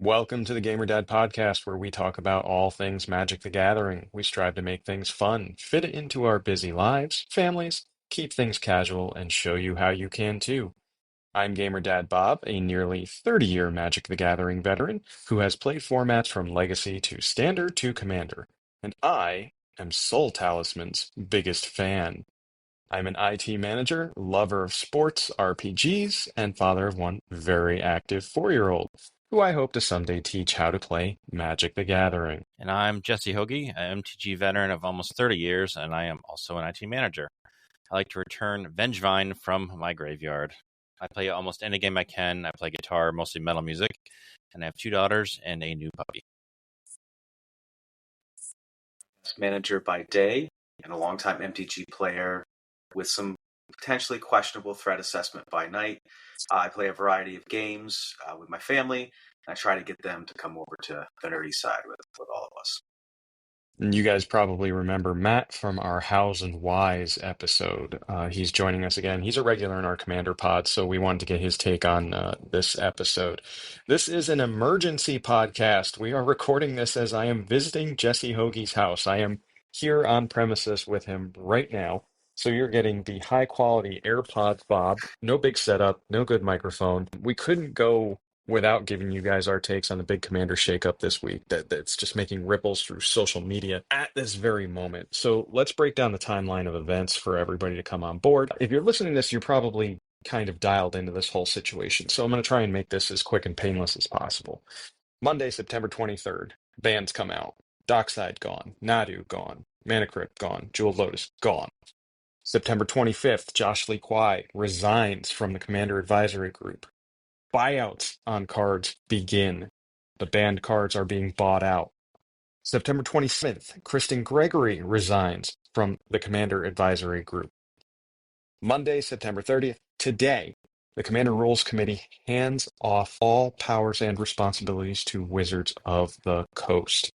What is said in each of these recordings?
Welcome to the Gamer Dad podcast, where we talk about all things Magic the Gathering. We strive to make things fun, fit it into our busy lives, families, keep things casual, and show you how you can too. I'm Gamer Dad Bob, a nearly 30-year Magic the Gathering veteran who has played formats from Legacy to Standard to Commander. And I am Soul Talisman's biggest fan. I'm an IT manager, lover of sports, RPGs, and father of one very active 4-year-old who I hope to someday teach how to play Magic the Gathering. And I'm Jesse Hoagie, an MTG veteran of almost 30 years, and I am also an IT manager. I like to return Vengevine from my graveyard. I play almost any game I can. I play guitar, mostly metal music, and I have 2 daughters and a new puppy. Manager by day and a longtime MTG player with some potentially questionable threat assessment by night. I play a variety of games with my family, and I try to get them to come over to the nerdy side with all of us. And you guys probably remember Matt from our Hows and Whys episode. He's joining us again. He's a regular in our Commander pod, so we wanted to get his take on this episode. This is an emergency podcast. We are recording this as I am visiting Jesse Hoagie's house. I am here on premises with him right now. So you're getting the high quality AirPods, Bob. No big setup, no good microphone. We couldn't go without giving you guys our takes on the big Commander shakeup this week that's just making ripples through social media at this very moment. So let's break down the timeline of events for everybody to come on board. If you're listening to this, you're probably kind of dialed into this whole situation. So I'm going to try and make this as quick and painless as possible. Monday, September 23rd, bans come out. Dockside gone. Nadu gone. Mana Crypt gone. Jeweled Lotus gone. September 25th, Josh Lee Kwai resigns from the Commander Advisory Group. Buyouts on cards begin. The banned cards are being bought out. September 27th, Kristen Gregory resigns from the Commander Advisory Group. Monday, September 30th, today, the Commander Rules Committee hands off all powers and responsibilities to Wizards of the Coast.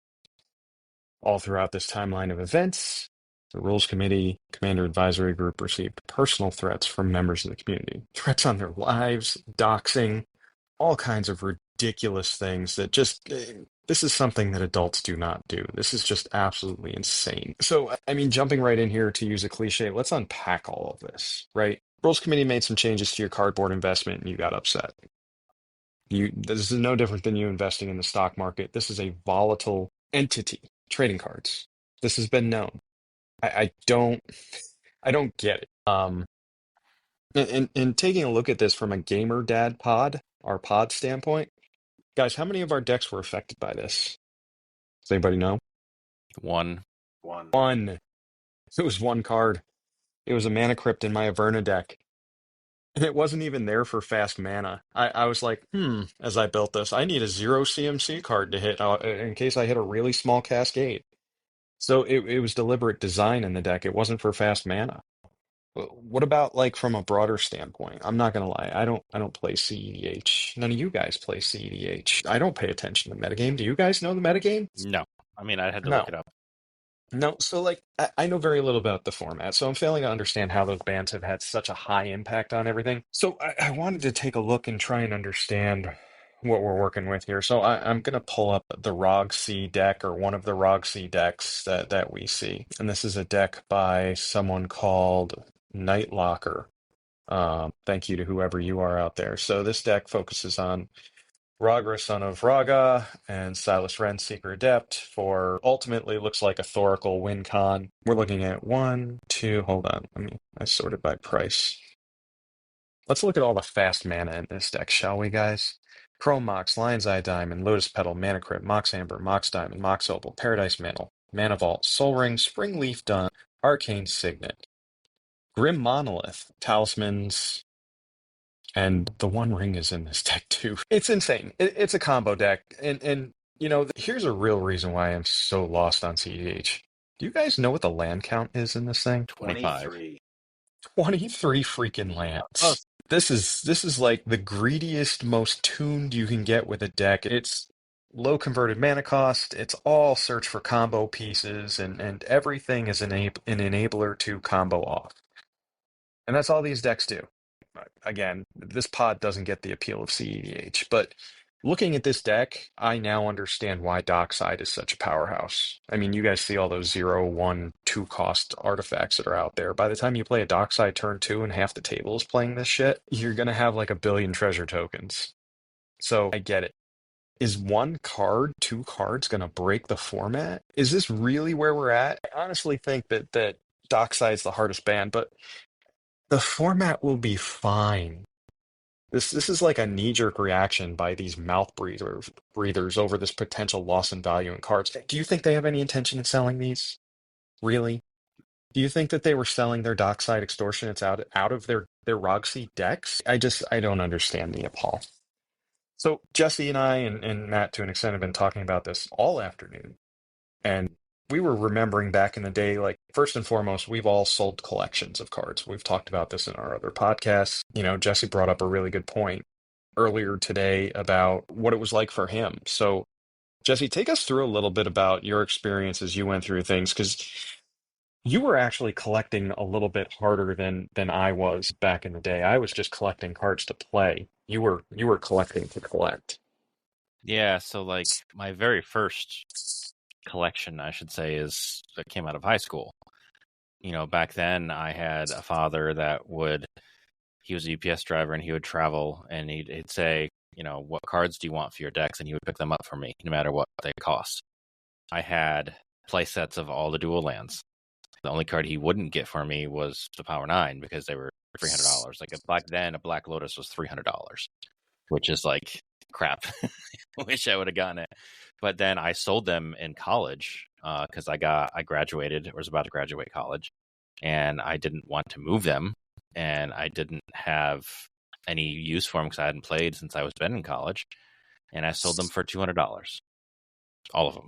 All throughout this timeline of events, the Rules Committee, Commander Advisory Group received personal threats from members of the community. Threats on their lives, doxing, all kinds of ridiculous things that just, this is something that adults do not do. This is just absolutely insane. So, I mean, jumping right in here to use a cliche, let's unpack all of this, right? Rules Committee made some changes to your cardboard investment and you got upset. This is no different than you investing in the stock market. This is a volatile entity, trading cards. This has been known. I don't get it. And taking a look at this from a gamer dad pod, our pod standpoint, guys, how many of our decks were affected by this? Does anybody know? One. One. It was one card. It was a Mana Crypt in my Averna deck. And it wasn't even there for fast mana. I was like, as I built this, I need a 0 CMC card to hit in case I hit a really small cascade. So it was deliberate design in the deck. It wasn't for fast mana. What about like from a broader standpoint? I'm not gonna lie, I don't play CEDH. None of you guys play CEDH. I don't pay attention to metagame. Do you guys know the metagame? No. I mean, I had to No. look it up. No, so like I know very little about the format, so I'm failing to understand how those bans have had such a high impact on everything. So I wanted to take a look and try and understand what we're working with here. So I'm gonna pull up the ROG C deck or one of the ROG C decks that we see. And this is a deck by someone called Nightlocker. Thank you to whoever you are out there. So this deck focuses on Ragra, Son of Raga, and Silas Ren, Seeker Adept for ultimately looks like a Thoracle win con. We're looking at one, two, hold on. I sorted by price. Let's look at all the fast mana in this deck, shall we, guys? Chrome Mox, Lion's Eye Diamond, Lotus Petal, Mana Crypt, Mox Amber, Mox Diamond, Mox Opal, Paradise Mantle, Mana Vault, Soul Ring, Spring Leaf Dun, Arcane Signet, Grim Monolith, Talismans, and the One Ring is in this deck too. It's insane. It's a combo deck. And here's a real reason why I'm so lost on CEDH. Do you guys know what the land count is in this thing? 25. 23 freaking lands. Oh. This is like the greediest, most tuned you can get with a deck. It's low converted mana cost. It's all search for combo pieces, and everything is an enabler to combo off. And that's all these decks do. Again, this pod doesn't get the appeal of CEDH, but Looking at this deck, I now understand why Dockside is such a powerhouse. I mean, you guys see all those 0, 1, 2 cost artifacts that are out there. By the time you play a Dockside turn 2 and half the table is playing this shit, you're gonna have like a billion treasure tokens. So I get it. Is one card, 2 cards gonna break the format? Is this really where we're at? I honestly think that Dockside's the hardest ban, but the format will be fine. This is like a knee-jerk reaction by these breathers over this potential loss in value in cards. Do you think they have any intention in selling these? Really? Do you think that they were selling their Dockside Extortionates out of their Roxy decks? I don't understand the Paul. So Jesse and I and Matt to an extent have been talking about this all afternoon. And we were remembering back in the day, like, first and foremost, we've all sold collections of cards. We've talked about this in our other podcasts. You know, Jesse brought up a really good point earlier today about what it was like for him. So, Jesse, take us through a little bit about your experience as you went through things, because you were actually collecting a little bit harder than I was back in the day. I was just collecting cards to play. You were collecting to collect. Yeah, so like my very first collection, I should say, is that came out of high school. You know, back then I had a father that he was a UPS driver and he would travel and he'd say, you know, what cards do you want for your decks? And he would pick them up for me, no matter what they cost. I had play sets of all the dual lands. The only card he wouldn't get for me was the Power 9 because they were $300. Like back then, a Black Lotus was $300, which is like crap. Wish I would have gotten it. But then I sold them in college because I graduated or was about to graduate college, and I didn't want to move them, and I didn't have any use for them because I hadn't played since I was been in college, and I sold them for $200, all of them.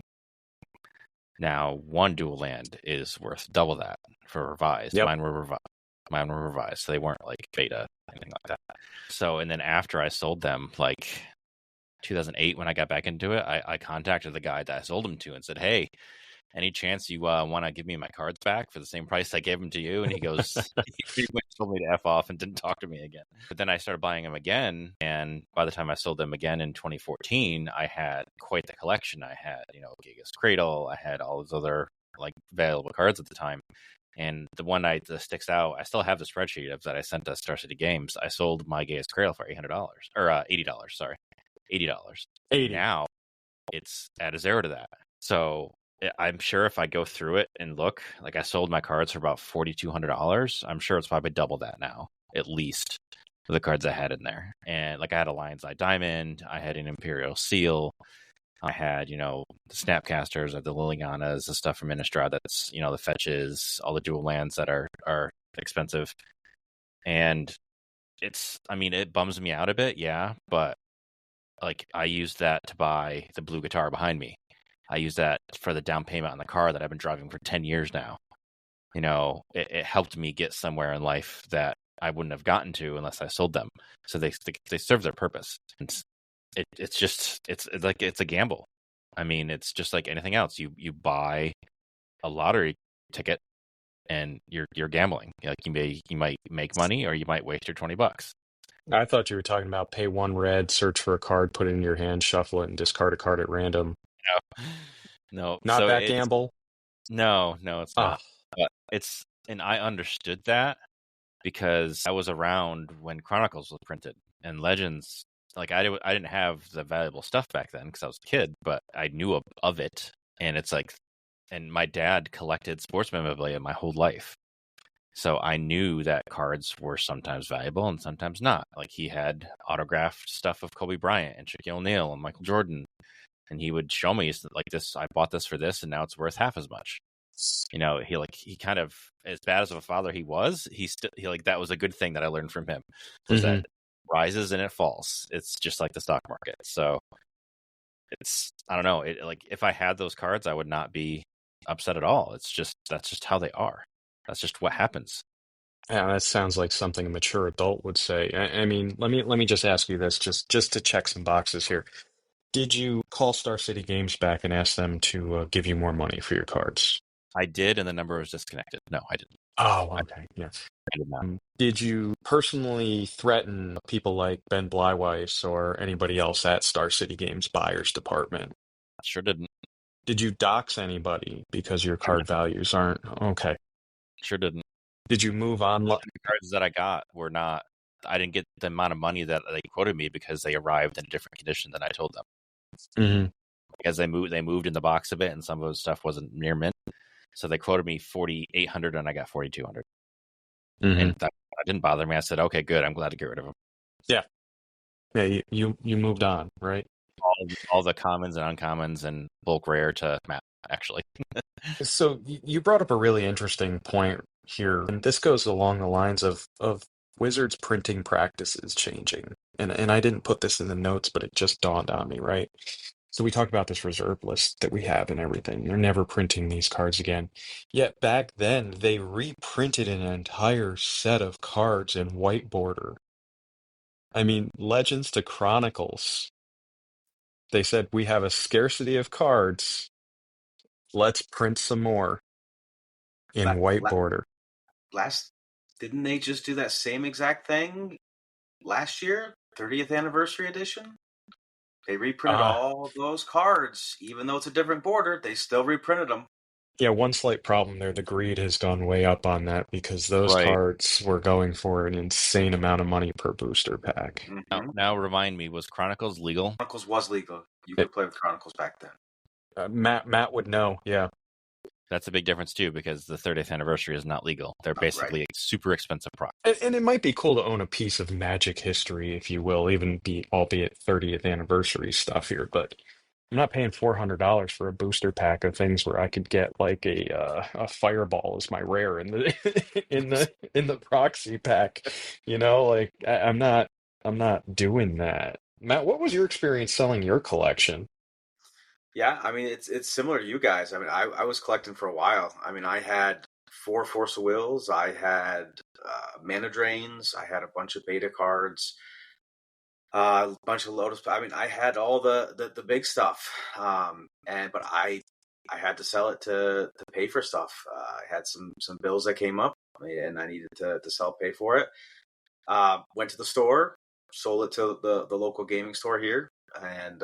Now, one dual land is worth double that for revised. Yep. Mine were revised, so they weren't like beta, anything like that. So, and then after I sold them, like 2008, when I got back into it, I contacted the guy that I sold them to and said, "Hey, any chance you want to give me my cards back for the same price I gave them to you?" And he goes, he pretty much told me to F off and didn't talk to me again. But then I started buying them again. And by the time I sold them again in 2014, I had quite the collection. I had, you know, Gigas Cradle. I had all those other like available cards at the time. And the one that sticks out, I still have the spreadsheet of that I sent to Star City Games. I sold my Gigas Cradle for $800 or $80. Sorry, $80. 80. Now it's at a zero to that. So I'm sure if I go through it and look, like I sold my cards for about $4,200. I'm sure it's probably double that now, at least, for the cards I had in there. And like I had a Lion's Eye Diamond, I had an Imperial Seal, I had, you know, the Snapcasters, the Lilianas, the stuff from Innistrad that's, you know, the fetches, all the dual lands that are expensive. And it bums me out a bit, yeah, but like I used that to buy the blue guitar behind me. I use that for the down payment on the car that I've been driving for 10 years now. You know, it helped me get somewhere in life that I wouldn't have gotten to unless I sold them. So they serve their purpose. It's like it's a gamble. I mean, it's just like anything else. You buy a lottery ticket and you're gambling. Like you might make money or you might waste your $20. I thought you were talking about pay 1 red, search for a card, put it in your hand, shuffle it, and discard a card at random. No. Not So that gamble. No, it's not. Ah, And I understood that because I was around when Chronicles was printed and Legends. Like I didn't have the valuable stuff back then because I was a kid, but I knew of it. And it's like, and my dad collected sports memorabilia my whole life. So I knew that cards were sometimes valuable and sometimes not. Like he had autographed stuff of Kobe Bryant and Shaquille O'Neal and Michael Jordan. And he would show me like this, I bought this for this and now it's worth half as much. You know, he kind of, as bad as of a father he was, he like that was a good thing that I learned from him was that it rises and it falls. It's just like the stock market. So I don't know. Like if I had those cards, I would not be upset at all. That's just how they are. That's just what happens. yeah, that sounds like something a mature adult would say. I mean, let me just ask you this, just to check some boxes here. Did you call Star City Games back and ask them to give you more money for your cards? I did, and the number was disconnected. No, I didn't. Oh, okay. Yes. I did not. Did you personally threaten people like Ben Bleiweiss or anybody else at Star City Games buyers department? Sure didn't. Did you dox anybody because your Sure card values aren't okay? Sure didn't. Did you move on? The cards that I got were not. I didn't get the amount of money that they quoted me because they arrived in a different condition than I told them. Mm-hmm. Because they moved in the box a bit, and some of the stuff wasn't near mint. So they quoted me 4,800, and I got 4,200. Mm-hmm. And that didn't bother me. I said, okay, good. I'm glad to get rid of them. Yeah. You moved on, right? All the commons and uncommons and bulk rare to Matt, actually. So you brought up a really interesting point here, and this goes along the lines of Wizards printing practices changing. And I didn't put this in the notes, but it just dawned on me, right? So we talk about this reserve list that we have and everything. They're never printing these cards again. Yet back then they reprinted an entire set of cards in white border. I mean, Legends to Chronicles. They said we have a scarcity of cards. Let's print some more in La- white la- border. last didn't they just do that same exact thing last year, 30th anniversary edition? They reprinted Uh, all of those cards, even though it's a different border. They still reprinted them. yeah, one slight problem there. The greed has gone way up on that because those Right. cards were going for an insane amount of money per booster pack. Mm-hmm. Now remind me, was Chronicles legal? Chronicles was legal. You could play with Chronicles back then. Matt would know. Yeah. That's a big difference too, because the 30th anniversary is not legal. They're basically super expensive products. And it might be cool to own a piece of Magic history, if you will, even be albeit 30th anniversary stuff here. But I'm not paying $400 for a booster pack of things where I could get like a fireball as my rare in the in the proxy pack. You know, like I'm not doing that. Matt, what was your experience selling your collection? Yeah, I mean it's similar to you guys. I mean, I was collecting for a while. I mean, I had 4 Force of Wills, I had Mana Drains, I had a bunch of beta cards, a bunch of Lotus. I mean, I had all the big stuff, but I had to sell it to pay for stuff. I had some bills that came up, and I needed to sell, pay for it. Went to the store, sold it to the local gaming store here, and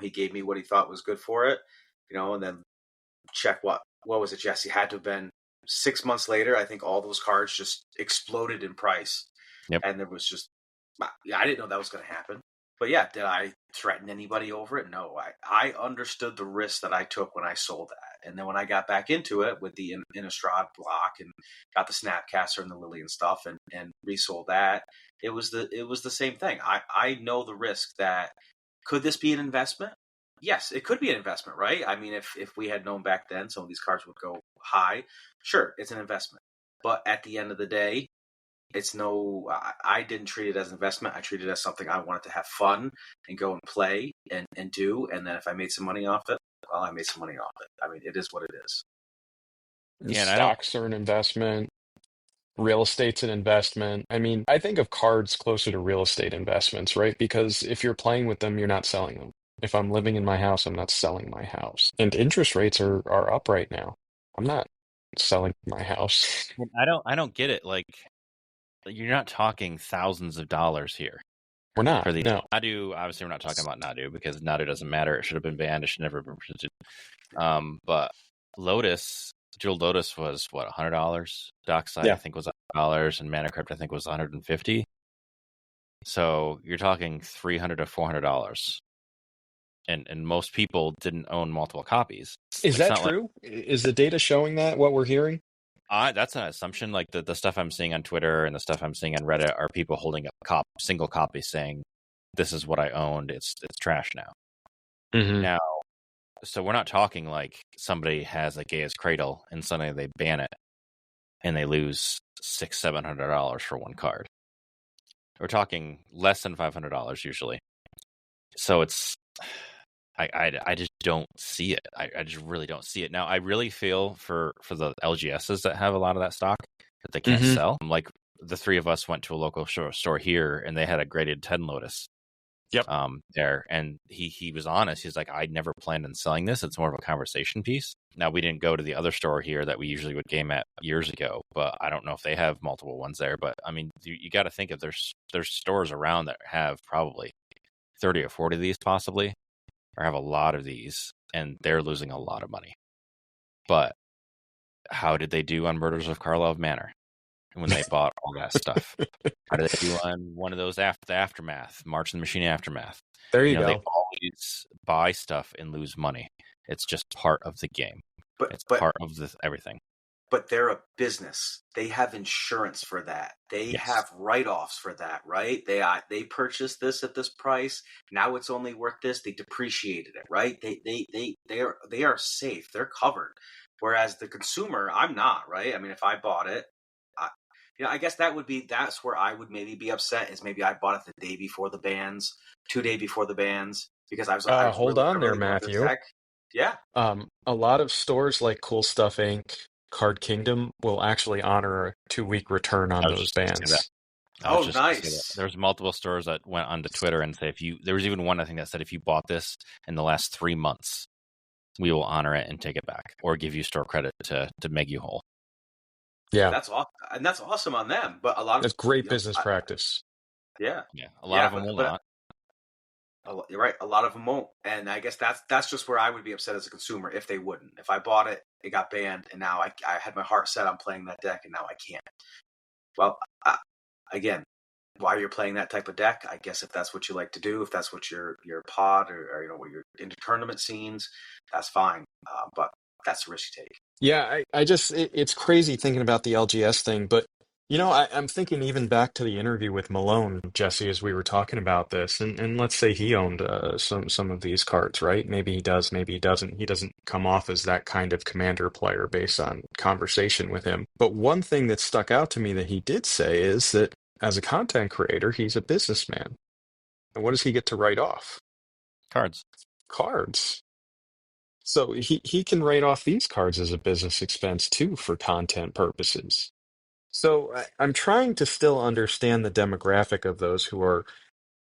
he gave me what he thought was good for it, and then check what was it, Jesse? Had to have been 6 months later. I think all those cards just exploded in price. Yep. And there was just, I didn't know that was going to happen. But yeah, did I threaten anybody over it? No, I understood the risk that I took when I sold that. And then when I got back into it with the Innistrad block and got the Snapcaster and the Lily and stuff and resold that, it was the same thing. I know the risk that, could this be an investment? Yes, it could be an investment, right? I mean, if we had known back then some of these cards would go high, sure, it's an investment. But at the end of the day, I didn't treat it as an investment. I treated it as something I wanted to have fun and go and play and do. And then if I made some money off it, well, I made some money off it. I mean, it is what it is. Yeah, and Stocks are an investment. Real estate's an investment. I mean, I think of cards closer to real estate investments, right? Because if you're playing with them, you're not selling them. If I'm living in my house, I'm not selling my house. And interest rates are up right now. I'm not selling my house. I don't get it. Like, you're not talking thousands of dollars here. We're not. For the No. Nadu, obviously we're not talking about Nadu because Nadu doesn't matter. It should have been banned. It should never have been printed. But Lotus, Jewel Lotus was what, $100? Dockside, Yeah. I think was $100, and Mana Crypt, I think was $150. So you're talking $300 to $400. And most people didn't own multiple copies. Is that true? Is the data showing that, what we're hearing? That's an assumption. Like the stuff I'm seeing on Twitter and the stuff I'm seeing on Reddit are people holding a single copy saying, "This is what I owned. It's trash now." Mm-hmm. Now, so we're not talking like somebody has a Gaia's Cradle and suddenly they ban it and they lose $600-700 for one card. We're talking less than $500 usually. So it's, I just don't see it. I just really don't see it. Now, I really feel for the LGSs that have a lot of that stock that they can't sell. Like the three of us went to a local store here and they had a graded 10 Lotus. Yep. There. And he was honest. He's like, I never planned on selling this. It's more of a conversation piece. Now, we didn't go to the other store here that we usually would game at years ago, but I don't know if they have multiple ones there. But I mean, you got to think if there's stores around that have probably 30 or 40 of these possibly, or have a lot of these, and they're losing a lot of money. But how did they do on Murders of Karlov Manor when they bought all that stuff? How did they do on one of those the Aftermath, March of the Machine Aftermath? There you They go. always buy stuff and lose money. It's just part of the game. It's part of everything. But they're a business. They have insurance for that. They have write-offs for that, right? They purchased this at this price. Now it's only worth this. They depreciated it, right? They are safe. They're covered. Whereas the consumer, I'm not, right? I mean, if I bought it, I guess that's where I would maybe be upset, is maybe I bought it the day before the bans, 2 days before the bans, because I was hold on there, really Matthew. Yeah. A lot of stores like Cool Stuff Inc., Card Kingdom will actually honor a 2-week return on those bans. Oh, nice. There's multiple stores that went onto Twitter and say there was even one, I think, that said if you bought this in the last 3 months, we will honor it and take it back or give you store credit to make you whole. Yeah, that's awesome, and that's awesome on them. But a lot of that's great business practice. Yeah, a lot of them will not. You're right. A lot of them won't, and I guess that's just where I would be upset as a consumer if they wouldn't. If I bought it, it got banned, and now I had my heart set on playing that deck, and now I can't. Well, again, while you're playing that type of deck, I guess if that's what you like to do, if that's what your pod or what you're into tournament scenes, that's fine. But that's a risk you take. Yeah, I just it's crazy thinking about the LGS thing, but I'm thinking even back to the interview with Malone, Jesse, as we were talking about this, and let's say he owned some of these cards, right? Maybe he does, maybe he doesn't. He doesn't come off as that kind of commander player based on conversation with him. But one thing that stuck out to me that he did say is that as a content creator, he's a businessman. And what does he get to write off? Cards. So he can write off these cards as a business expense too for content purposes. So I'm trying to still understand the demographic of those who are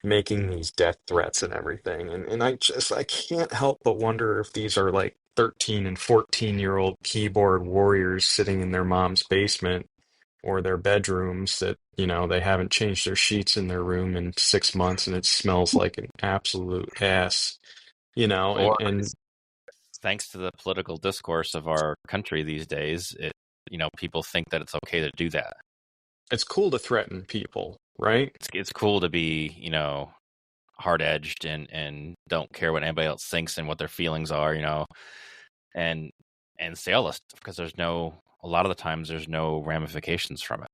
making these death threats and everything. And I can't help but wonder if these are like 13 and 14-year-old keyboard warriors sitting in their mom's basement or their bedrooms that, they haven't changed their sheets in their room in 6 months and it smells like an absolute ass, and thanks to the political discourse of our country these days, people think that it's okay to do that. It's cool to threaten people, right? It's cool to be, hard-edged and don't care what anybody else thinks and what their feelings are, and say all this because a lot of the times there's no ramifications from it.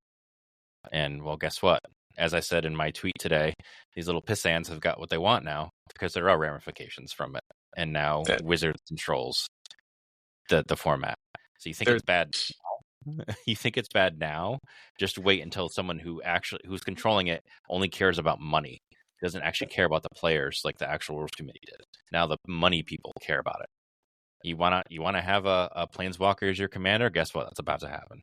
And well, guess what? As I said in my tweet today, these little pissants have got what they want now because there are ramifications from it. And now Wizards controls the format. So you think it's bad now? You think it's bad now? Just wait until someone who's controlling it only cares about money. Doesn't actually care about the players like the actual rules committee did. Now the money people care about it. You wanna have a Planeswalker as your commander? Guess what? That's about to happen.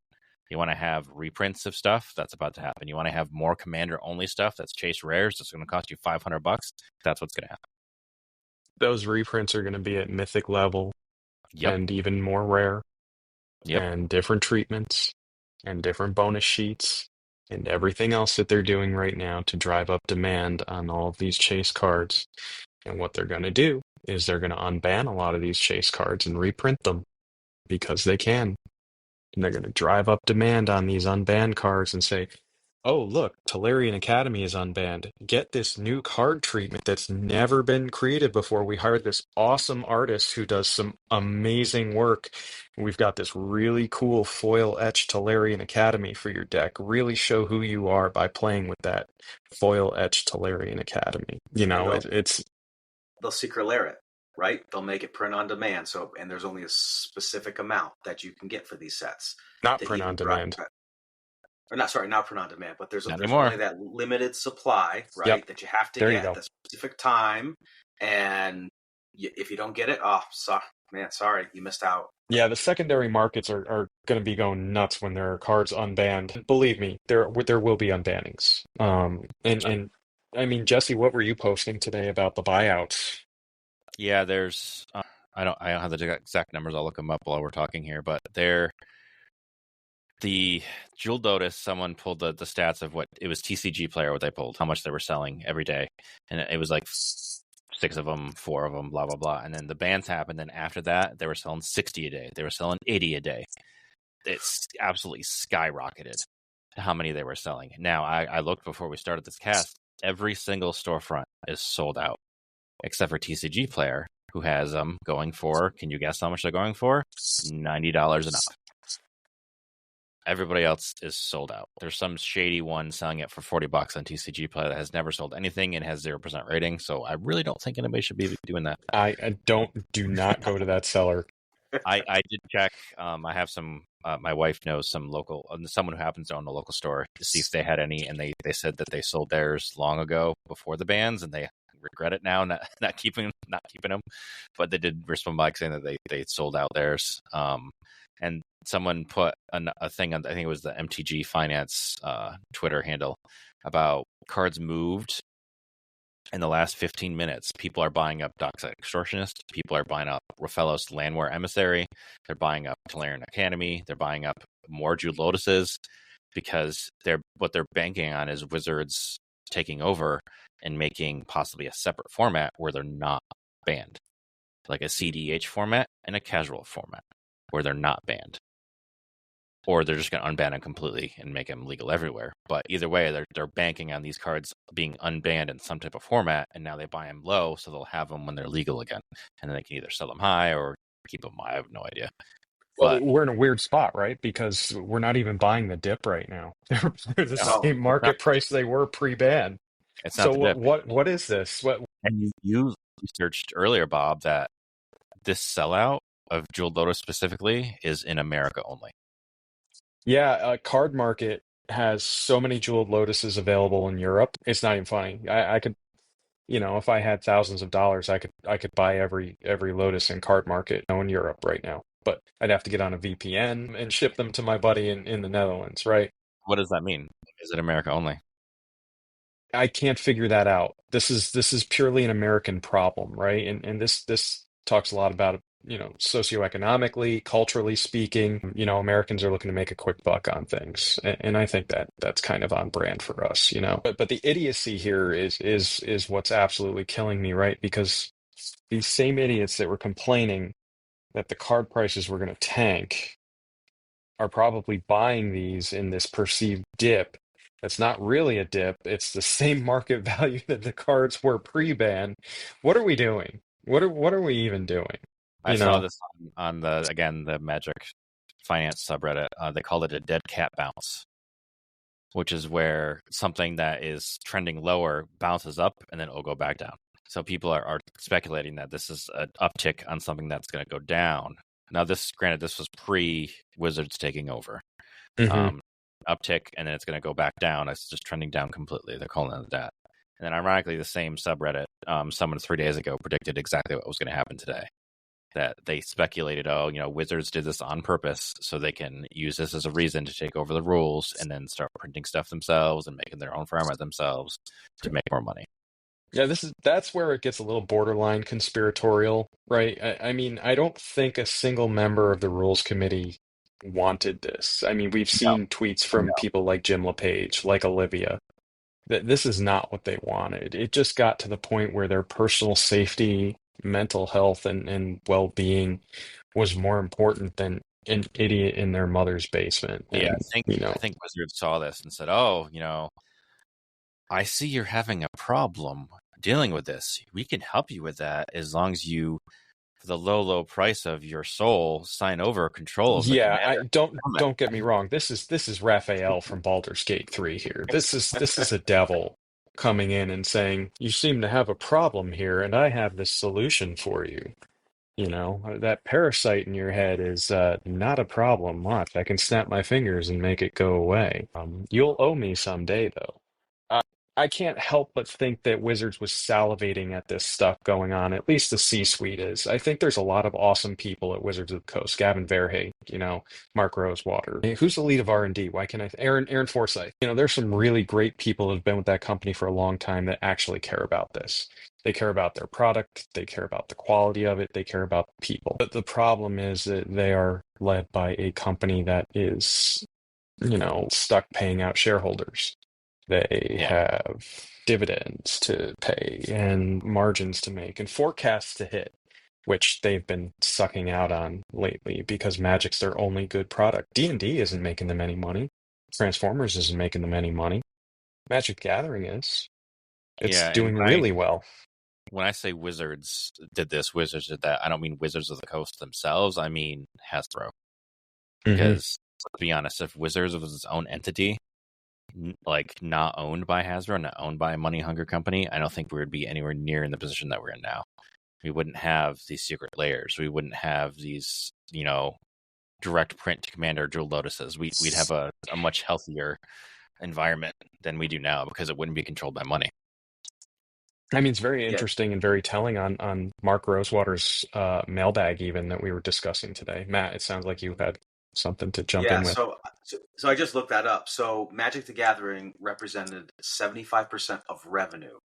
You want to have reprints of stuff? That's about to happen. You want to have more commander-only stuff that's chase rares that's going to cost you $500? That's what's going to happen. Those reprints are going to be at mythic level and even more rare and different treatments and different bonus sheets and everything else that they're doing right now to drive up demand on all of these chase cards. And what they're going to do is they're going to unban a lot of these chase cards and reprint them because they can. And they're going to drive up demand on these unbanned cards and say, oh, look, Tolarian Academy is unbanned. Get this new card treatment that's never been created before. We hired this awesome artist who does some amazing work. We've got this really cool foil etched Tolarian Academy for your deck. Really show who you are by playing with that foil etched Tolarian Academy. They'll secret layer it. Right? They'll make it print on demand. And there's only a specific amount that you can get for these sets. Not print on demand. Not print on demand, but there's only that limited supply, right? Yep. That you have to get at a specific time. And if you don't get it, sorry, you missed out. Yeah, the secondary markets are going to be going nuts when there are cards unbanned. Believe me, there will be unbannings. And I mean, Jesse, what were you posting today about the buyouts? Yeah, there's I don't have the exact numbers. I'll look them up while we're talking here, but the Jewel Lotus, someone pulled the stats of what it was TCG Player, what they pulled, how much they were selling every day. And it was like 6 of them, 4 of them, blah, blah, blah. And then the bans happened. And after that, they were selling 60 a day. They were selling 80 a day. It's absolutely skyrocketed how many they were selling. Now, I looked before we started this cast. Every single storefront is sold out, except for TCG Player, who has them going for, can you guess how much they're going for? $90 an off. Everybody else is sold out. There's some shady one selling it for $40 on TCG Player that has never sold anything and has 0% rating. So I really don't think anybody should be doing that. I do not go to that seller. I did check. I have some. My wife knows some local, someone who happens to own a local store, to see if they had any, and they said that they sold theirs long ago before the bans, and they regret it now, not keeping them. But they did respond back saying that they sold out theirs. And someone put a thing on, I think it was the MTG Finance Twitter handle, about cards moved in the last 15 minutes. People are buying up Dockside Extortionist. People are buying up Rofellos Landwehr Emissary. They're buying up Tolarian Academy. They're buying up more Jeweled Lotuses, because what they're banking on is Wizards taking over and making possibly a separate format where they're not banned, like a CDH format and a casual format where they're not banned. Or they're just going to unban them completely and make them legal everywhere. But either way, they're banking on these cards being unbanned in some type of format, and now they buy them low, so they'll have them when they're legal again. And then they can either sell them high or keep them high. I have no idea. Well, we're in a weird spot, right? Because we're not even buying the dip right now. They're the same market price they were pre-ban. It's not so the dip. What is this? And you researched earlier, Bob, that this sellout of Jeweled Lotus specifically is in America only. Yeah, Card Market has so many Jeweled Lotuses available in Europe. It's not even funny. I could, if I had thousands of dollars, I could buy every Lotus in Card Market in Europe right now. But I'd have to get on a VPN and ship them to my buddy in the Netherlands, right? What does that mean? Is it America only? I can't figure that out. This is purely an American problem, right? And this talks a lot about, socioeconomically, culturally speaking, Americans are looking to make a quick buck on things. And I think that's kind of on brand for us, But the idiocy here is what's absolutely killing me, right? Because these same idiots that were complaining that the card prices were going to tank are probably buying these in this perceived dip. That's not really a dip. It's the same market value that the cards were pre-ban. What are we doing? What are we even doing? I saw this on the Magic Finance subreddit. They called it a dead cat bounce, which is where something that is trending lower bounces up and then it'll go back down. So people are speculating that this is an uptick on something that's going to go down. Now, this was pre-Wizards taking over. Mm-hmm. Uptick, and then it's going to go back down. It's just trending down completely. They're calling it that. And then ironically, the same subreddit, someone 3 days ago predicted exactly what was going to happen today. That they speculated, Wizards did this on purpose so they can use this as a reason to take over the rules and then start printing stuff themselves and making their own format themselves to make more money. Yeah, that's where it gets a little borderline conspiratorial, right? I mean, I don't think a single member of the rules committee wanted this. I mean, we've seen tweets from people like Jim LePage, like Olivia, that this is not what they wanted. It just got to the point where their personal safety, mental health, and well-being was more important than an idiot in their mother's basement. Yeah, And, I think Wizards saw this and said, "Oh, I see you're having a problem dealing with this. We can help you with that as long as you, for the low price of your soul, sign over control of the commander." Don't get me wrong. This is Raphael from Baldur's Gate 3 here. This is a devil coming in and saying, "You seem to have a problem here, and I have this solution for you." That parasite in your head is not a problem. Watch, I can snap my fingers and make it go away. You'll owe me someday, though. I can't help but think that Wizards was salivating at this stuff going on. At least the C-suite is. I think there's a lot of awesome people at Wizards of the Coast. Gavin Verhey, Mark Rosewater. Hey, who's the lead of R&D? Why can't I? Aaron Forsyth. There's some really great people who've been with that company for a long time that actually care about this. They care about their product. They care about the quality of it. They care about people. But the problem is that they are led by a company that is, stuck paying out shareholders. They have dividends to pay and margins to make and forecasts to hit, which they've been sucking out on lately because Magic's their only good product. D&D isn't making them any money. Transformers isn't making them any money. Magic the Gathering is. It's doing really well. When I say Wizards did this, Wizards did that, I don't mean Wizards of the Coast themselves. I mean Hasbro. Because, let's be honest, if Wizards was its own entity, like not owned by Hasbro, not owned by a money hunger company, I don't think we would be anywhere near in the position that we're in now. We wouldn't have these secret layers. We wouldn't have these, direct print to Commander Jewel Lotuses. We'd have a much healthier environment than we do now because it wouldn't be controlled by money. I mean, it's very interesting and very telling on Mark Rosewater's mailbag even that we were discussing today. Matt, it sounds like you had something to jump in with. So I just looked that up. So Magic the Gathering represented 75% of revenue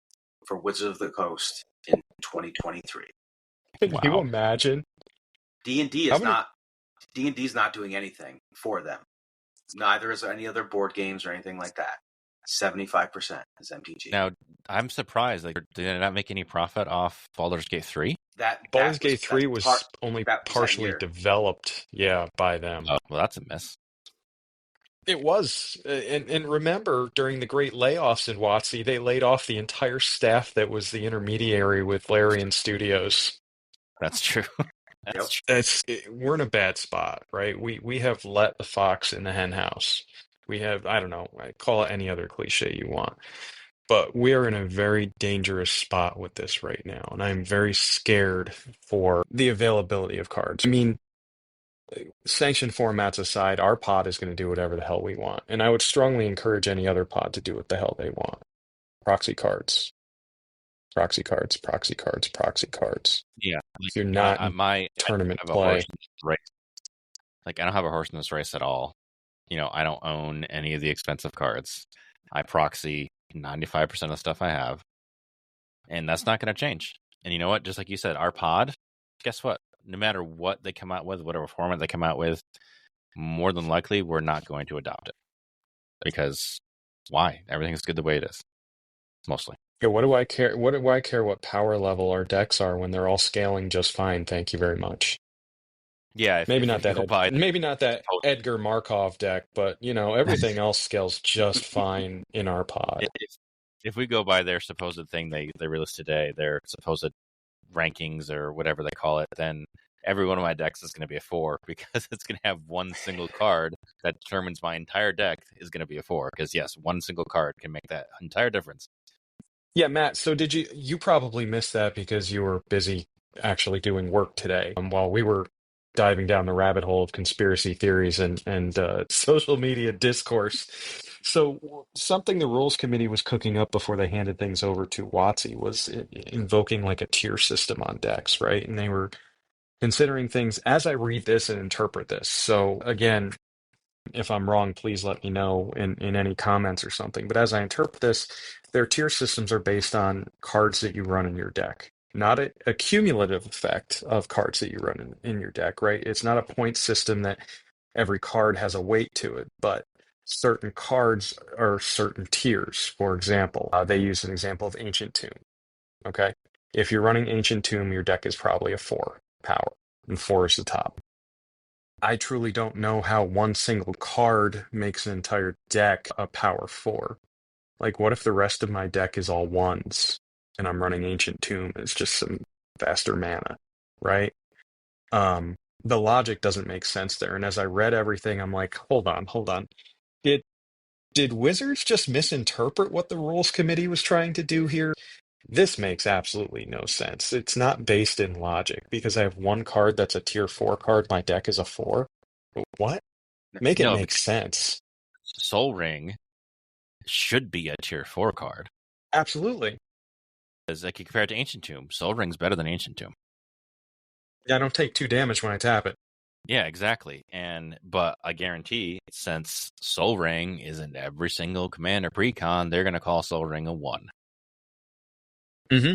for Wizards of the Coast in 2023. Can you imagine? D&D is not doing anything for them. Neither is any other board games or anything like that. 75% is MTG. Now, I'm surprised. Like, did they not make any profit off Baldur's Gate 3? Baldur's Gate 3 was only partially developed, by them. Oh, well, that's a miss. It was. And remember, during the great layoffs in WotC, they laid off the entire staff that was the intermediary with Larian Studios. That's true. We're in a bad spot, right? We have let the fox in the hen house. We have, I don't know, call it any other cliche you want. But we are in a very dangerous spot with this right now. And I'm very scared for the availability of cards. I mean, sanctioned formats aside, our pod is going to do whatever the hell we want. And I would strongly encourage any other pod to do what the hell they want. Proxy cards. Proxy cards, proxy cards, proxy cards. Yeah. If you're not my tournament play. Like, I don't have a horse in this race at all. I don't own any of the expensive cards. I proxy 95% of the stuff I have. And that's not going to change. And you know what? Just like you said, our pod, guess what? No matter what they come out with, whatever format they come out with, more than likely, we're not going to adopt it. Because why? Everything's good the way it is. Mostly. Yeah, what do I care? What do I care what power level our decks are when they're all scaling just fine? Thank you very much. Yeah, maybe not that Edgar Markov deck, but everything else scales just fine in our pod. If we go by their supposed thing they released today, their supposed rankings or whatever they call it, then every one of my decks is going to be a 4 because it's going to have one single card that determines my entire deck is going to be a 4. Because yes, one single card can make that entire difference. Yeah, Matt. So did you probably missed that because you were busy actually doing work today, while we were diving down the rabbit hole of conspiracy theories and social media discourse. So something the rules committee was cooking up before they handed things over to WotC was invoking like a tier system on decks, right? And they were considering things as I read this and interpret this. So again, if I'm wrong, please let me know in any comments or something. But as I interpret this, their tier systems are based on cards that you run in your deck. Not a cumulative effect of cards that you run in your deck, right? It's not a point system that every card has a weight to it, but certain cards are certain tiers. For example, they use an example of Ancient Tomb, okay? If you're running Ancient Tomb, your deck is probably a 4 power, and 4 is the top. I truly don't know how one single card makes an entire deck a power 4. Like, what if the rest of my deck is all 1s? And I'm running Ancient Tomb, it's just some faster mana, right? The logic doesn't make sense there. And as I read everything, I'm like, hold on. Did Wizards just misinterpret what the rules committee was trying to do here? This makes absolutely no sense. It's not based in logic because I have one card that's a tier 4 card, my deck is a 4. What? Make it make sense. Sol Ring should be a tier 4 card. Absolutely. Because like you compare it to Ancient Tomb, Soul Ring's better than Ancient Tomb. Yeah, I don't take 2 damage when I tap it. Yeah, exactly. But I guarantee, since Soul Ring is in every single commander precon, they're going to call Soul Ring a 1. Mm-hmm.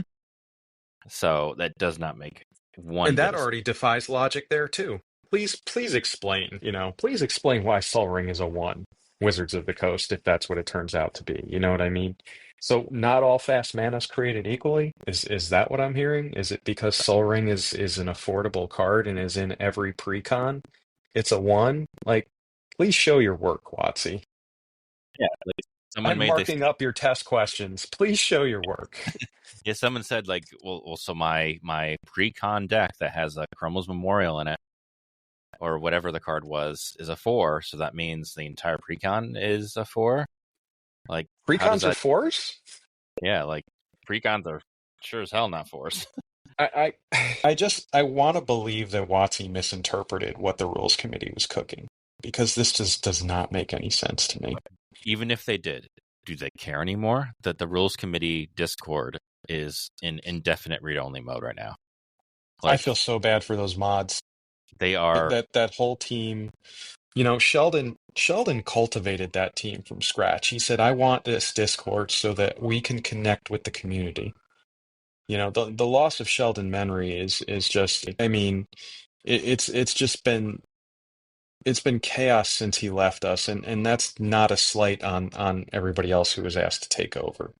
So that does not make one And bit that of sense. already defies logic there too. Please explain. Please explain why Sol Ring is a 1. Wizards of the Coast, if that's what it turns out to be. You know what I mean? So not all fast mana's created equally. Is that what I'm hearing? Is it because Sol Ring is an affordable card and is in every precon? It's a 1. Like, please show your work, Watsy. Yeah, like someone I'm made this. marking up your test questions. Please show your work. Yeah, someone said like, well, so my precon deck that has a Cromwell's Memorial in it, or whatever the card was, is a 4. So that means the entire precon is a 4. Like, how does Precons are that? 4s? Yeah, like precons are sure as hell not 4s. I want to believe that Watsy misinterpreted what the rules committee was cooking, because this just does not make any sense to me. Even if they did, do they care anymore that the rules committee Discord is in indefinite read-only mode right now? I Like, feel so bad for those mods. they are. That whole team, Sheldon cultivated that team from scratch. He said, "I want this Discord so that we can connect with the community." The loss of Sheldon Memory is just, I mean, it's just been chaos since he left us, and that's not a slight on everybody else who was asked to take over.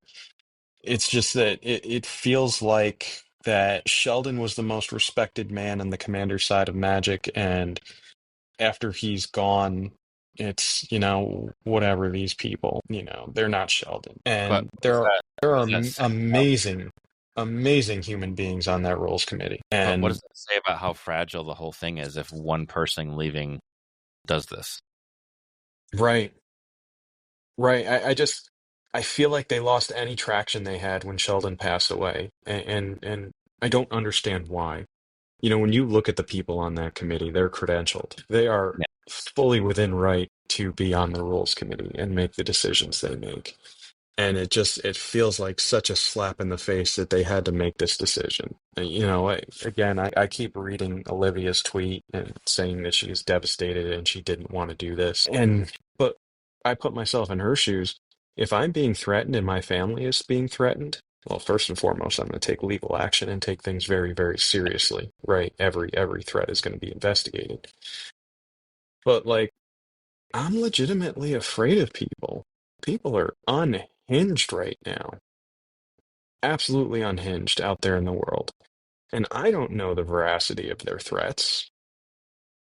It's just that it feels like that Sheldon was the most respected man on the commander side of Magic, and after he's gone, it's, whatever, these people, they're not Sheldon. But And what there are does that say? amazing human beings on that rules committee. But what And does that say about how fragile the whole thing is if one person leaving does this? right. Right. I feel like they lost any traction they had when Sheldon passed away. And I don't understand why. When you look at the people on that committee, they're credentialed. They are Yeah. fully within right to be on the rules committee and make the decisions they make. And it feels like such a slap in the face that they had to make this decision. I keep reading Olivia's tweet and saying that she's devastated and she didn't want to do this. But I put myself in her shoes. If I'm being threatened and my family is being threatened, well, first and foremost, I'm going to take legal action and take things very, very seriously, right? Every threat is going to be investigated. But like, I'm legitimately afraid of people. People are unhinged right now. Absolutely unhinged out there in the world. And I don't know the veracity of their threats.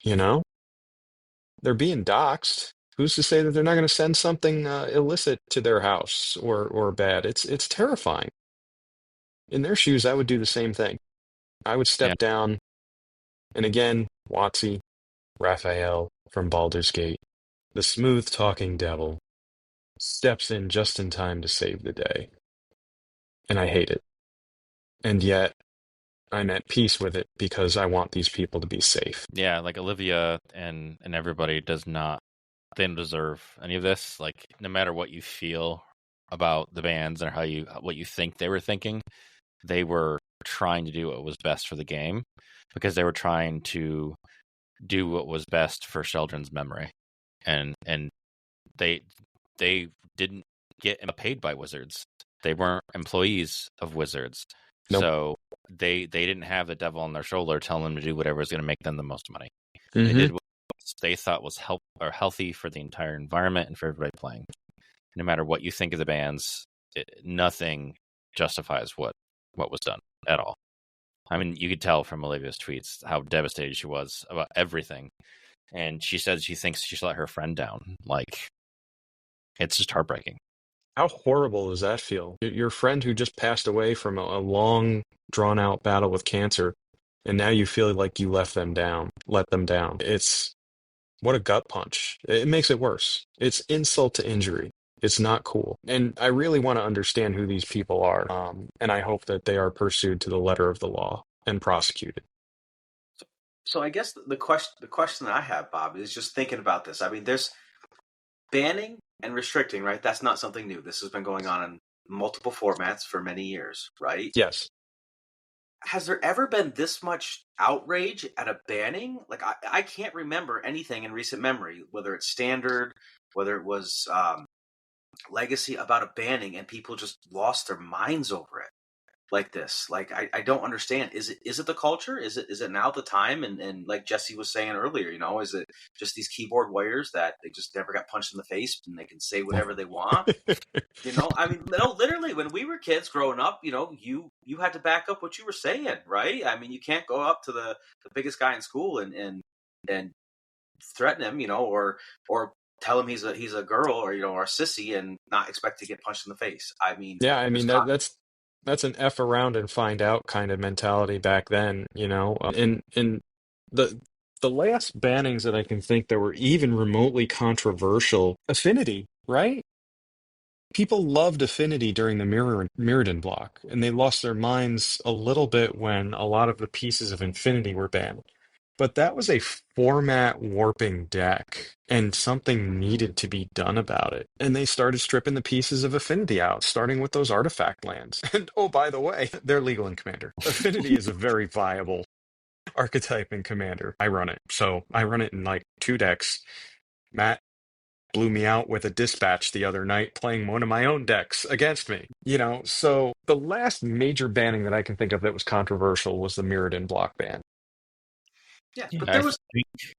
They're being doxxed. Who's to say that they're not going to send something illicit to their house or bad? It's terrifying. In their shoes, I would do the same thing. I would Yeah. step down. And again, Watsy, Raphael from Baldur's Gate, the smooth-talking devil, steps in just in time to save the day. And I hate it. And yet, I'm at peace with it because I want these people to be safe. Yeah, like Olivia and everybody they don't deserve any of this. Like, no matter what you feel about the bands or what you think they were thinking, they were trying to do what was best for the game because they were trying to do what was best for Sheldon's memory. And they didn't get paid by Wizards. They weren't employees of Wizards. Nope. So they didn't have the devil on their shoulder telling them to do whatever was going to make them the most money. Mm-hmm. They did what they thought was healthy for the entire environment and for everybody playing. No matter what you think of the bands, nothing justifies what was done at all. I mean, you could tell from Olivia's tweets how devastated she was about everything. And she said she thinks she should let her friend down. Like, it's just heartbreaking. How horrible does that feel? Your friend who just passed away from a long, drawn-out battle with cancer, and now you feel like you let them down. It's what a gut punch. It makes it worse. It's insult to injury. It's not cool. And I really want to understand who these people are. And I hope that they are pursued to the letter of the law and prosecuted. So I guess the question that I have, Bob, is just thinking about this. I mean, there's banning and restricting, right? That's not something new. This has been going on multiple formats for many years, right? Yes. Has there ever been this much outrage at a banning? Like, I can't remember anything in recent memory, whether it's standard, whether it was legacy, about a banning, and people just lost their minds over it like this. Like, I don't understand. Is it the culture? Is it now the time? And like Jesse was saying earlier, is it just these keyboard warriors that they just never got punched in the face and they can say whatever they want? I mean, no, literally, when we were kids growing up, you had to back up what you were saying, right? I mean, you can't go up to the biggest guy in school and threaten him, or tell him he's a girl, or or a sissy, and not expect to get punched in the face. I mean, Yeah, I there's mean that's an F around and find out kind of mentality back then, and the the last bannings that I can think that were even remotely controversial, Affinity, right? People loved Affinity during the Mirrodin block, and they lost their minds a little bit when a lot of the pieces of Infinity were banned. But that was a format warping deck, and something needed to be done about it. And they started stripping the pieces of Affinity out, starting with those artifact lands. And oh, by the way, they're legal in Commander. Affinity is a very viable archetype in Commander. I run it. So I run it in like 2 decks. Matt blew me out with a dispatch the other night playing one of my own decks against me. So the last major banning that I can think of that was controversial was the Mirrodin block ban. Yeah, Yeah, but I there was think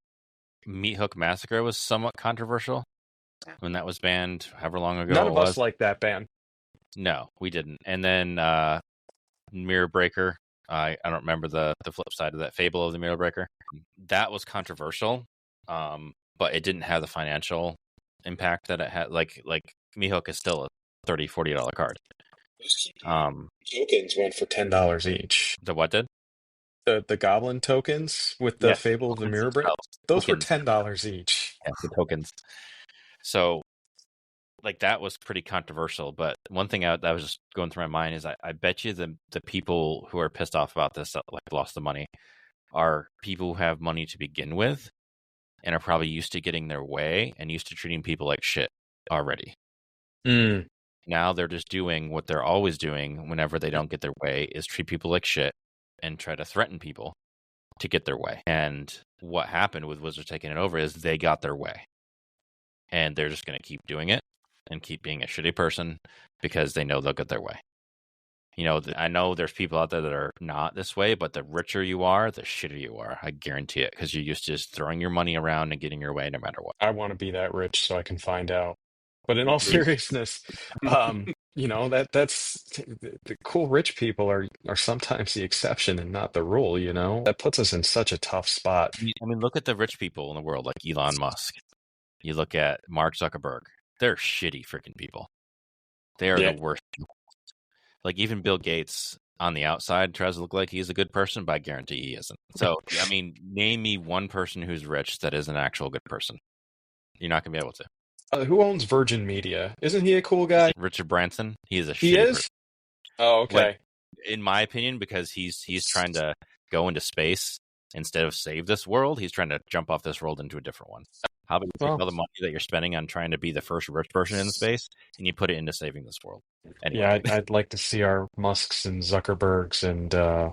Meat Hook Massacre was somewhat controversial when that was banned, however long ago None it of was. us like that ban. No, we didn't. And then Mirror Breaker. I don't remember the flip side of that. Fable of the Mirror Breaker. That was controversial, but it didn't have the financial impact that it had. Like Meat Hook is still a $30-$40 card. Tokens went for $10 each. The what did? The Goblin tokens with the Yes, Fable of the tokens Mirror as Break, well. those were Tokens. $10 each. Yeah, the tokens. So, like, that was pretty controversial. But one thing that was just going through my mind is I bet you the people who are pissed off about this, that like lost the money, are people who have money to begin with and are probably used to getting their way and used to treating people like shit already. Now they're just doing what they're always doing whenever they don't get their way, is treat people like shit and try to threaten people to get their way. And what happened with Wizards taking it over is they got their way. And they're just going to keep doing it and keep being a shitty person because they know they'll get their way. I know there's people out there that are not this way, but the richer you are, the shittier you are. I guarantee it, because you're used to just throwing your money around and getting your way no matter what. I want to be that rich so I can find out. But in all seriousness, that's the cool rich people are sometimes the exception and not the rule, That puts us in such a tough spot. I mean, look at the rich people in the world, like Elon Musk. You look at Mark Zuckerberg. They're shitty freaking people. They are Yeah. the worst people. Like, even Bill Gates on the outside tries to look like he's a good person, but I guarantee he isn't. So, I mean, name me one person who's rich that is an actual good person. You're not going to be able to. Who owns Virgin Media? Isn't he a cool guy? Richard Branson. He is a He shitty is? person. Oh, okay. Like, in my opinion, because he's trying to go into space instead of save this world. He's trying to jump off this world into a different one. How about you take all the money that you're spending on trying to be the first rich person in space and you put it into saving this world? Anyway. Yeah, I'd like to see our Musks and Zuckerbergs and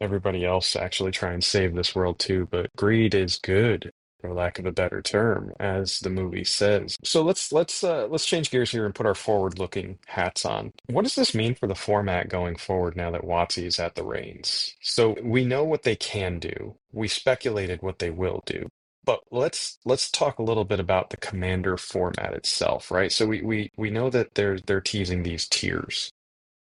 everybody else actually try and save this world too, but greed is good, for lack of a better term, as the movie says. So let's change gears here and put our forward-looking hats on. What does this mean for the format going forward now that WotC is at the reins? So we know what they can do. We speculated what they will do. But let's talk a little bit about the Commander format itself, right? So we know that they're teasing these tiers.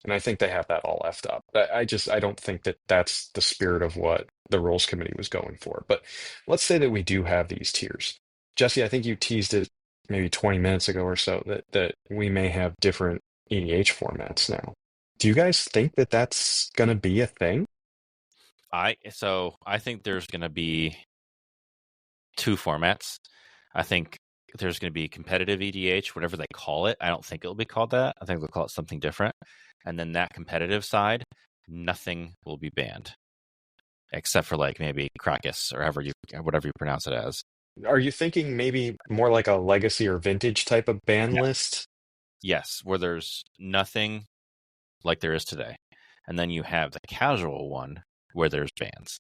And I think they have that all effed up. I don't think that that's the spirit of what the rules committee was going for. But let's say that we do have these tiers. Jesse, I think you teased it maybe 20 minutes ago or so that we may have different EDH formats now. Do you guys think that that's going to be a thing? I think there's going to be 2 formats. I think there's going to be competitive EDH, whatever they call it. I don't think it'll be called that. I think they'll call it something different. And then that competitive side, nothing will be banned, except for like maybe Krakus or whatever you pronounce it as. Are you thinking maybe more like a legacy or vintage type of ban list? Yes, where there's nothing like there is today. And then you have the casual one where there's bans.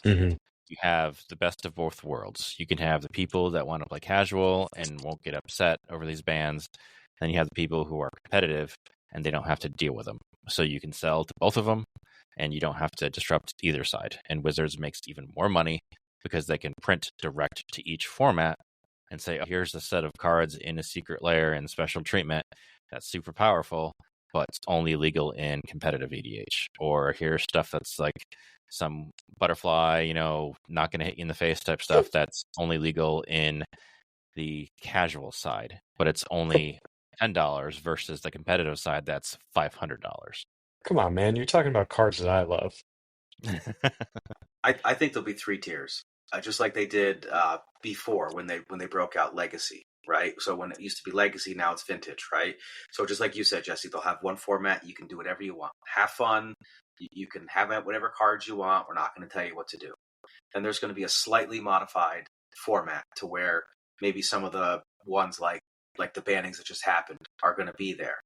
Mm-hmm. You have the best of both worlds. You can have the people that want to play casual and won't get upset over these bans. Then you have the people who are competitive and they don't have to deal with them. So you can sell to both of them and you don't have to disrupt either side. And Wizards makes even more money because they can print direct to each format and say, oh, here's a set of cards in a secret lair and special treatment that's super powerful, but it's only legal in competitive EDH. Or here's stuff that's like some butterfly, not going to hit you in the face type stuff that's only legal in the casual side, but it's only $10 versus the competitive side that's $500. Come on, man. You're talking about cards that I love. I think there'll be 3 tiers, just like they did before when they broke out Legacy, right? So when it used to be Legacy, now it's Vintage, right? So just like you said, Jesse, they'll have one format. You can do whatever you want. Have fun. You can have whatever cards you want. We're not going to tell you what to do. And there's going to be a slightly modified format to where maybe some of the ones like the bannings that just happened are going to be there.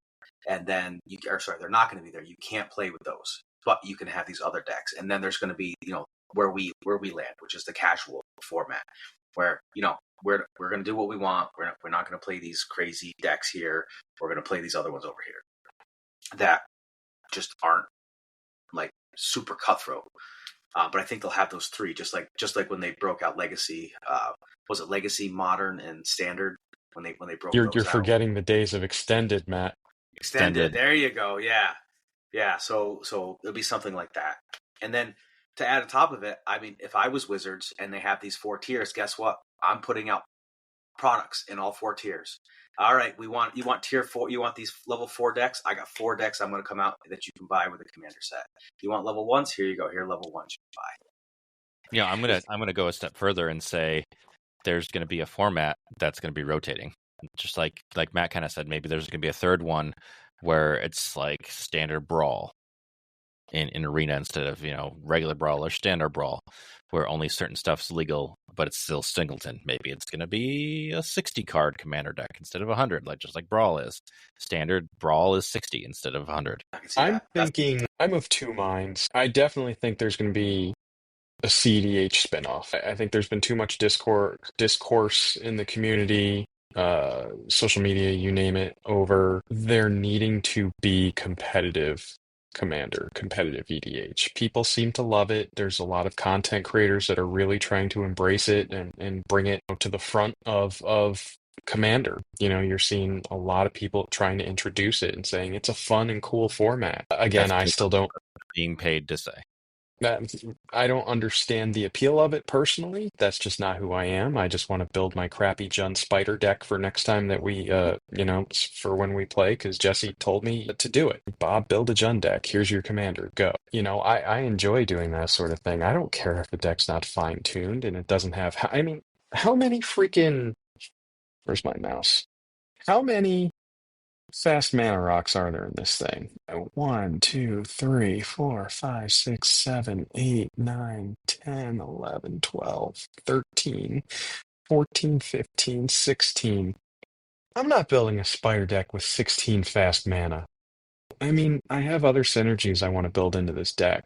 And then they're not going to be there. You can't play with those, but you can have these other decks. And then there's going to be, where we land, which is the casual format, where we're going to do what we want. We're not going to play these crazy decks here. We're going to play these other ones over here that just aren't like super cutthroat. But I think they'll have those 3, just like when they broke out Legacy. Was it Legacy, Modern, and Standard when they broke You're those out? forgetting the days of Extended, Matt. Extended. There you go. Yeah. So it'll be something like that. And then to add on top of it, I mean, if I was Wizards and they have these 4 tiers, guess what? I'm putting out products in all 4 tiers. All right, you want tier 4, you want these level 4 decks? I got 4 decks I'm going to come out that you can buy with a commander set. You want level 1s? Here you go. Here, level 1s you can buy. Yeah, I'm gonna go a step further and say there's going to be a format that's going to be rotating. Just like Matt kind of said, maybe there's going to be a third one where it's like standard brawl in arena instead of regular brawl or standard brawl, where only certain stuff's legal, but it's still singleton. Maybe it's going to be a 60 card commander deck instead of 100, just like brawl is. Standard brawl is 60 instead of 100. I'm of 2 minds. I definitely think there's going to be a CDH spinoff. I think there's been too much discourse in the community, social media, you name it, over there needing to be competitive Commander, competitive EDH. People seem to love it. There's a lot of content creators that are really trying to embrace it and bring it to the front of Commander. You're seeing a lot of people trying to introduce it and saying it's a fun and cool format. Again, I still don't being paid to say. I don't understand the appeal of it personally. That's just not who I am. I just want to build my crappy Jund Spider deck for next time that we, for when we play, because Jesse told me to do it. Bob, build a Jund deck. Here's your commander. Go. I enjoy doing that sort of thing. I don't care if the deck's not fine-tuned and it doesn't have, how many freaking, where's my mouse? How many fast mana rocks are there in this thing? 1, 2, 3, 4, 5, 6, 7, 8, 9, 10, 11, 12, 13, 14, 15, 16. I'm not building a spider deck with 16 fast mana. I mean, I have other synergies I want to build into this deck.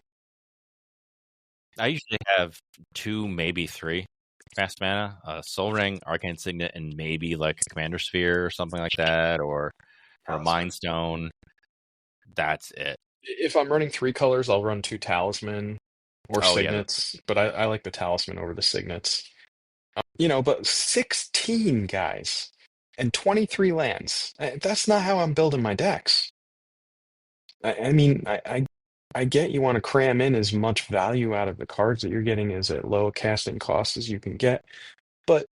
I usually have 2, maybe 3 fast mana, Soul Ring, Arcane Signet, and maybe like a Commander Sphere or something like that, or a Mind Stone. That's it. If I'm running 3 colors, I'll run 2 Talisman or Signets, but I like the Talisman over the Signets. But 16 guys and 23 lands. That's not how I'm building my decks. I mean, I get you want to cram in as much value out of the cards that you're getting as at low casting cost as you can get, but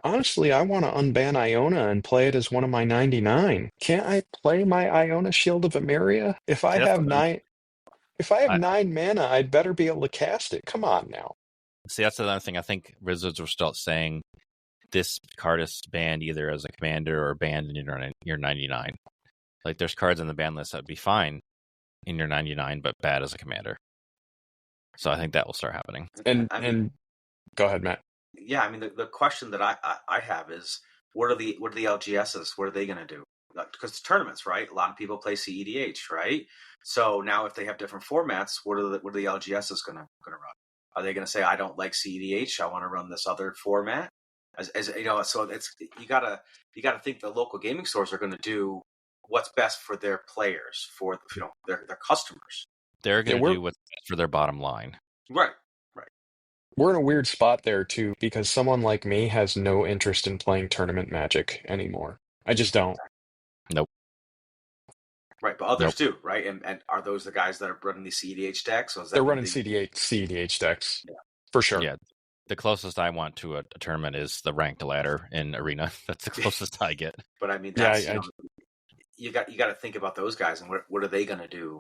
honestly, I want to unban Iona and play it as one of my 99. Can't I play my Iona Shield of Emeria? If I have 9 mana, I'd better be able to cast it. Come on now. See, that's another thing. I think Wizards were still saying this card is banned either as a commander or banned in your 99. Like there's cards on the ban list that would be fine in your 99, but bad as a commander. So I think that will start happening. And go ahead, Matt. Yeah, I mean the question that I have is what are the LGSs? What are they going to do? because tournaments, right? A lot of people play CEDH, right? So now if they have different formats, what are the LGSs going to run? Are they going to say, I don't like CEDH, I want to run this other format? As you know, so it's you gotta think the local gaming stores are going to do what's best for their players, for their customers. They're going to do what's best for their bottom line. Right. We're in a weird spot there too, because someone like me has no interest in playing tournament Magic anymore. I just don't. Nope. Right, but others do, right? And are those the guys that are running these CEDH decks? Or is that They're running CEDH decks, for sure. Yeah, the closest I want to a tournament is the ranked ladder in Arena. That's the closest I get. But I mean, that's, you got to think about those guys and what are they going to do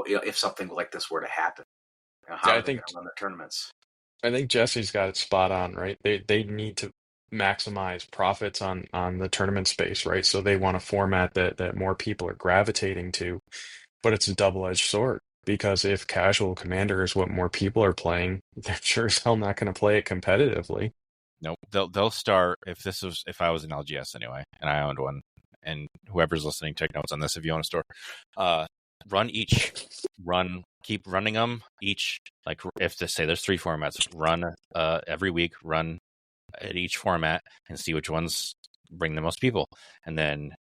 if something like this were to happen? How are they going to run their tournaments? I think Jesse's got it spot on, right? They need to maximize profits on the tournament space, right? So they want a format that more people are gravitating to, but it's a double-edged sword, because if casual Commander is what more people are playing, they're sure as hell not going to play it competitively. Nope. They'll start, if I was an LGS anyway, and I owned one, and whoever's listening, take notes on this if you own a store. Keep running them each. Like if to say there's 3 formats, run every week, run at each format and see which ones bring the most people, and then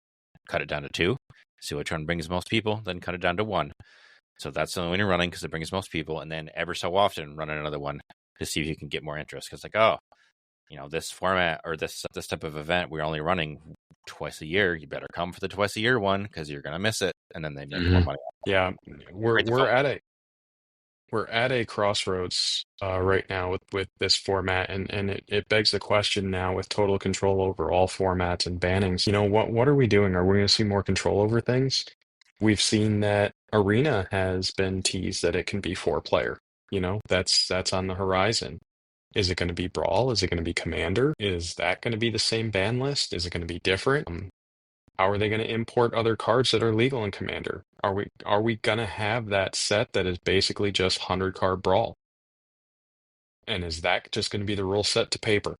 cut it down to 2. See which one brings most people, then cut it down to 1. So that's the only one you're running because it brings most people, and then ever so often run another one to see if you can get more interest. Because this format or this type of event we're only running twice a year. You better come for the twice a year one because you're gonna miss it, and then they make more money. Yeah, we're at a crossroads right now with this format, and it begs the question now, with total control over all formats and bannings. What are we doing? Are we going to see more control over things? We've seen that Arena has been teased that it can be 4-player. That's on the horizon. Is it going to be Brawl? Is it going to be Commander? Is that going to be the same ban list? Is it going to be different? How are they going to import other cards that are legal in Commander? Are we going to have that set that is basically just 100-card Brawl? And is that just going to be the rule set to paper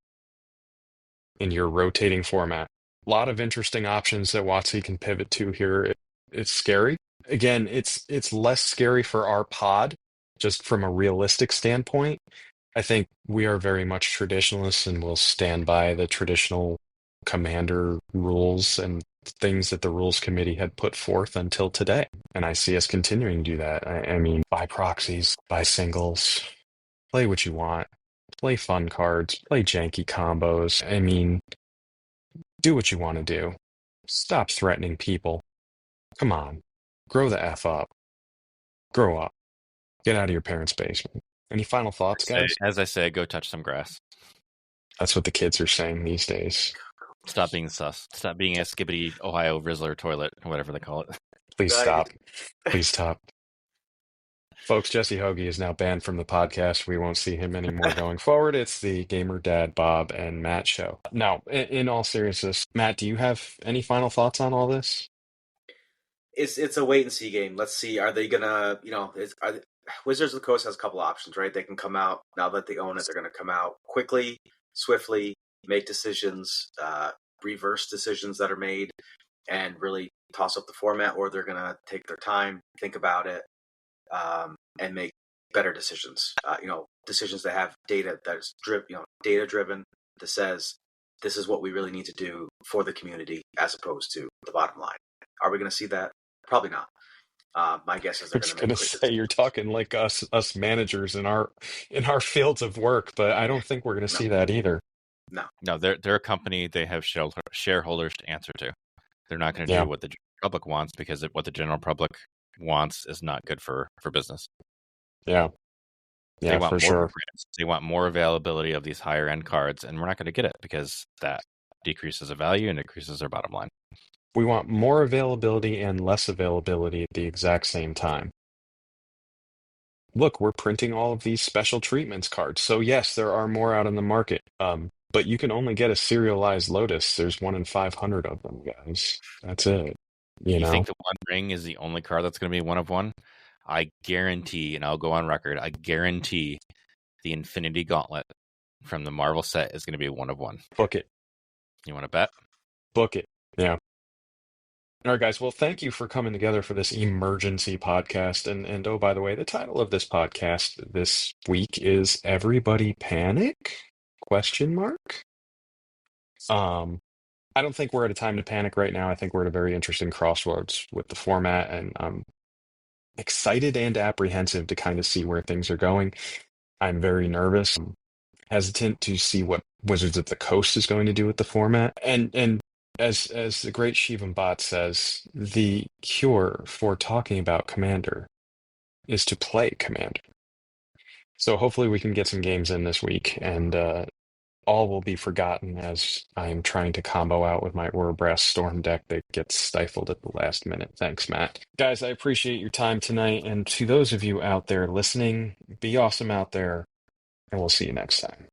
in your rotating format? A lot of interesting options that WotC can pivot to here. It's scary. Again, it's less scary for our pod, just from a realistic standpoint. I think we are very much traditionalists and will stand by the traditional Commander rules and things that the rules committee had put forth until today. And I see us continuing to do that. I mean, buy proxies, buy singles, play what you want, play fun cards, play janky combos. I mean, do what you want to do. Stop threatening people. Come on. Grow the F up. Grow up. Get out of your parents' basement. Any final thoughts, guys? As I say, go touch some grass. That's what the kids are saying these days. Stop being sus. Stop being a skibbity Ohio Rizzler toilet, whatever they call it. Please stop. Please stop. Folks, Jesse Hoagie is now banned from the podcast. We won't see him anymore going forward. It's the Gamer Dad, Bob, and Matt show. Now, in all seriousness, Matt, do you have any final thoughts on all this? It's a wait and see game. Let's see. Are they gonna? Wizards of the Coast has a couple options, right? They can come out now that they own it. They're going to come out quickly, swiftly, make decisions, reverse decisions that are made, and really toss up the format, or they're going to take their time, think about it, and make better decisions. Decisions that have data that's data driven, that says this is what we really need to do for the community, as opposed to the bottom line. Are we going to see that? Probably not. My guess is they're going to say you're talking like us managers in our fields of work, but I don't think we're going to see that either. No, they're a company. They have shareholders to answer to. They're not going to do what the general public wants, because what the general public wants is not good for business. Yeah, they want for sure. They want more availability of these higher end cards, and we're not going to get it because that decreases the value and increases their bottom line. We want more availability and less availability at the exact same time. Look, we're printing all of these special treatments cards. So yes, there are more out in the market. But you can only get a serialized Lotus. There's 1 in 500 of them, guys. That's it. You think the One Ring is the only card that's going to be 1 of 1? I guarantee, and I'll go on record, I guarantee the Infinity Gauntlet from the Marvel set is going to be 1 of 1. Book it. You want to bet? Book it. Yeah. All right, guys. Well, thank you for coming together for this emergency podcast. And oh, by the way, the title of this podcast this week is Everybody Panic? Question mark. I don't think we're at a time to panic right now. I think we're at a very interesting crossroads with the format, and I'm excited and apprehensive to kind of see where things are going. I'm very nervous, hesitant to see what Wizards of the Coast is going to do with the format. And as the great Shivam Bhat says, the cure for talking about Commander is to play Commander. So hopefully we can get some games in this week, and all will be forgotten as I am trying to combo out with my Orobrass Storm deck that gets stifled at the last minute. Thanks, Matt. Guys, I appreciate your time tonight, and to those of you out there listening, be awesome out there, and we'll see you next time.